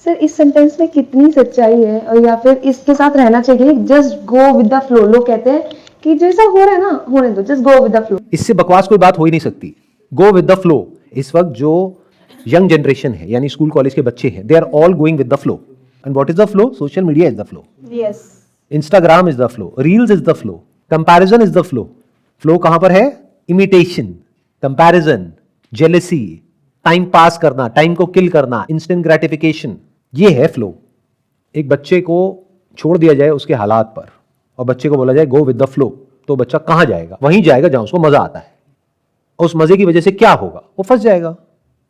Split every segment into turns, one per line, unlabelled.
Sir इस sentence में कितनी सच्चाई है, और या फिर इसके साथ रहना चाहिए just go with the flow. लोग कहते हैं कि जैसा हो रहा है ना होने दो, just go with the flow.
इससे बकवास कोई बात हो ही नहीं सकती। Go with the flow. इस वक्त जो यंग जनरेशन है यानी स्कूल कॉलेज के बच्चे हैं, they are all going with the flow. And what is the flow? Social media is the flow,
yes,
Instagram is the flow, reels is the flow, comparison is the flow. Flow कहां पर है? Imitation, comparison, jealousy, time pass करना, time को किल करना, instant gratification, ये है flow. एक बच्चे को छोड़ दिया जाए उसके हालात पर और बच्चे को बोला जाए गो विद द फ्लो, तो बच्चा कहां जाएगा? वहीं जाएगा जहां उसको मजा आता है। और उस मजे की वजह से क्या होगा? वो फंस जाएगा।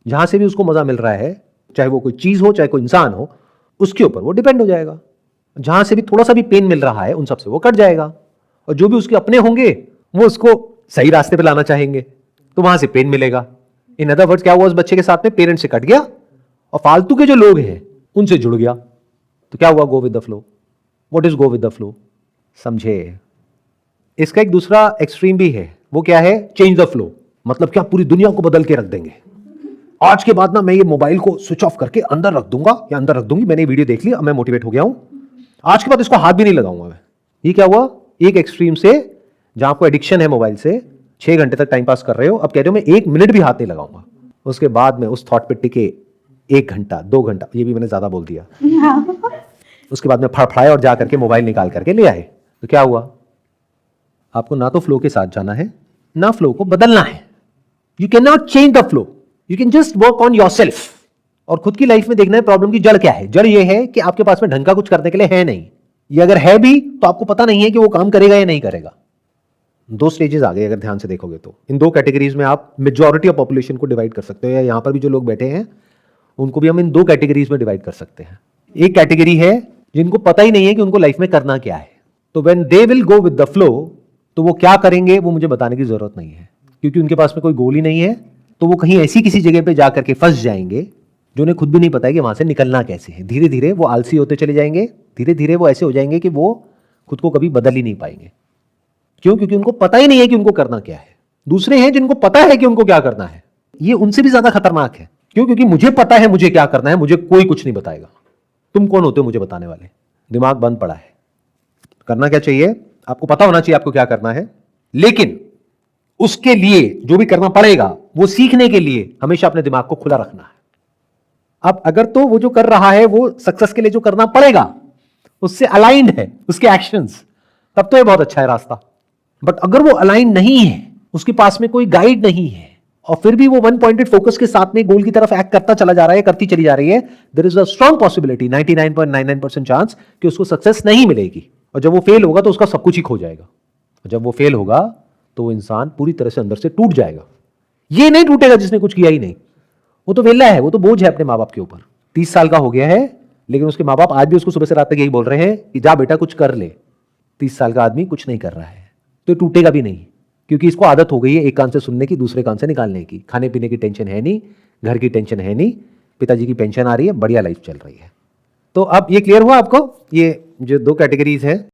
जहां से भी उसको मजा मिल रहा है, चाहे वो कोई चीज हो चाहे कोई इंसान हो, उसके ऊपर वो डिपेंड हो जाएगा। जहां से भी थोड़ा सा भी पेन मिल रहा है उन सबसे वो कट जाएगा। और जो भी उसके अपने होंगे वो उसको सही रास्ते पे लाना चाहेंगे, तो वहां से पेन मिलेगा। इन अदर वर्ड्स क्या हुआ? उस बच्चे के साथ में पेरेंट्स से कट गया और फालतू के जो लोग हैं उनसे जुड़ गया। तो क्या हुआ? Go with the flow. What is go with the flow? समझे? इसका एक दूसरा एक्सट्रीम भी है। वो क्या है? Change the flow. मतलब क्या? पूरी दुनिया को बदल के रख देंगे। आज के बाद ना मैं ये मोबाइल को स्विच ऑफ करके अंदर रख दूंगा या अंदर रख दूंगी। मैंने ये वीडियो देख ली, अब मैं मोटिवेट हो गया हूं, आज के बाद इसको हाथ भी नहीं लगाऊंगा मैं। ये क्या हुआ? एक एक्सट्रीम से, जहां आपको एडिक्शन है मोबाइल से, 6 घंटे तक टाइम पास कर रहे हो, अब कह रहे हो मैं 1 मिनट भी हाथ नहीं लगाऊंगा। उसके बाद में उस थॉट पे टिके 1 घंटा 2 घंटा, ये भी मैंने ज्यादा बोल दिया। उसके बाद में फड़फड़ाए और जा करके मोबाइल निकाल करके ले आए। तो क्या हुआ? आपको ना तो फ्लो के साथ जाना है ना फ्लो को बदलना है। You can not change the flow, you can just work on yourself. और खुद की लाइफ में देखना है प्रॉब्लम की जड़ क्या है। जड़ ये है कि आपके पास में ढंग का कुछ करने के लिए है नहीं, ये अगर है भी तो आपको पता नहीं है कि वो काम करेगा या नहीं करेगा। 2 स्टेजेस आ गए अगर ध्यान से देखोगे तो। इन 2 कैटेगरीज में आप मेजॉरिटी ऑफ पॉपुलेशन को डिवाइड कर सकते हो, या यहां पर भी जो लोग बैठे हैं उनको भी हम इन 2 कैटेगरीज में डिवाइड कर सकते हैं। एक कैटेगरी है जिनको पता ही नहीं है कि उनको लाइफ में करना क्या है। तो when they will go with the flow, तो वो क्या करेंगे वो मुझे बताने की जरूरत नहीं है, क्योंकि उनके पास में कोई गोल ही नहीं है। तो वो कहीं ऐसी किसी जगह पे जाकर के फंस जाएंगे जो उन्हें खुद भी नहीं पता है कि वहां से निकलना कैसे है। धीरे धीरे वो आलसी होते चले जाएंगे, धीरे धीरे वो ऐसे हो जाएंगे कि वो खुद को कभी बदल ही नहीं पाएंगे। क्यों? क्योंकि उनको पता ही नहीं है कि उनको करना क्या है। दूसरे हैं जिनको पता है कि उनको क्या करना है, ये उनसे भी ज्यादा खतरनाक है। क्यों? क्योंकि मुझे पता है मुझे क्या करना है, मुझे कोई कुछ नहीं बताएगा। तुम कौन होते हो मुझे बताने वाले? दिमाग बंद पड़ा है। करना क्या चाहिए? आपको पता होना चाहिए आपको क्या करना है, लेकिन उसके लिए जो भी करना पड़ेगा वो सीखने के लिए हमेशा अपने दिमाग को खुला रखना है। अब अगर तो वो जो कर रहा है वो सक्सेस के लिए जो करना पड़ेगा उससे अलाइंड है उसके एक्शंस, तब तो ये बहुत अच्छा है रास्ता। बट अगर वो अलाइन नहीं है, उसके पास में कोई गाइड नहीं है, और फिर भी वो 1 पॉइंटेड फोकस के साथ में गोल की तरफ एक्ट करता चला जा रहा है, करती चली जा रही है, there is a strong possibility, 99.99% chance कि उसको सक्सेस नहीं मिलेगी। और जब वो फेल होगा तो उसका सब कुछ ही खो जाएगा। और जब वो फेल होगा तो वो इंसान पूरी तरह से अंदर से टूट जाएगा। ये नहीं टूटेगा जिसने कुछ किया ही नहीं, वो तो वेला है, वो तो बोझ है अपने माँ बाप के ऊपर। 30 साल का हो गया है, लेकिन उसके माँ बाप आज भी उसको सुबह से रात तक यही बोल रहे हैं कि जा बेटा कुछ कर ले। 30 साल का आदमी कुछ नहीं कर रहा है, तो ये टूटेगा भी नहीं, क्योंकि इसको आदत हो गई है एक कान से सुनने की दूसरे कान से निकालने की। खाने पीने की टेंशन है नहीं, घर की टेंशन है नहीं, पिताजी की पेंशन आ रही है, बढ़िया लाइफ चल रही है। तो अब ये क्लियर हुआ आपको, ये जो 2 कैटेगरीज है।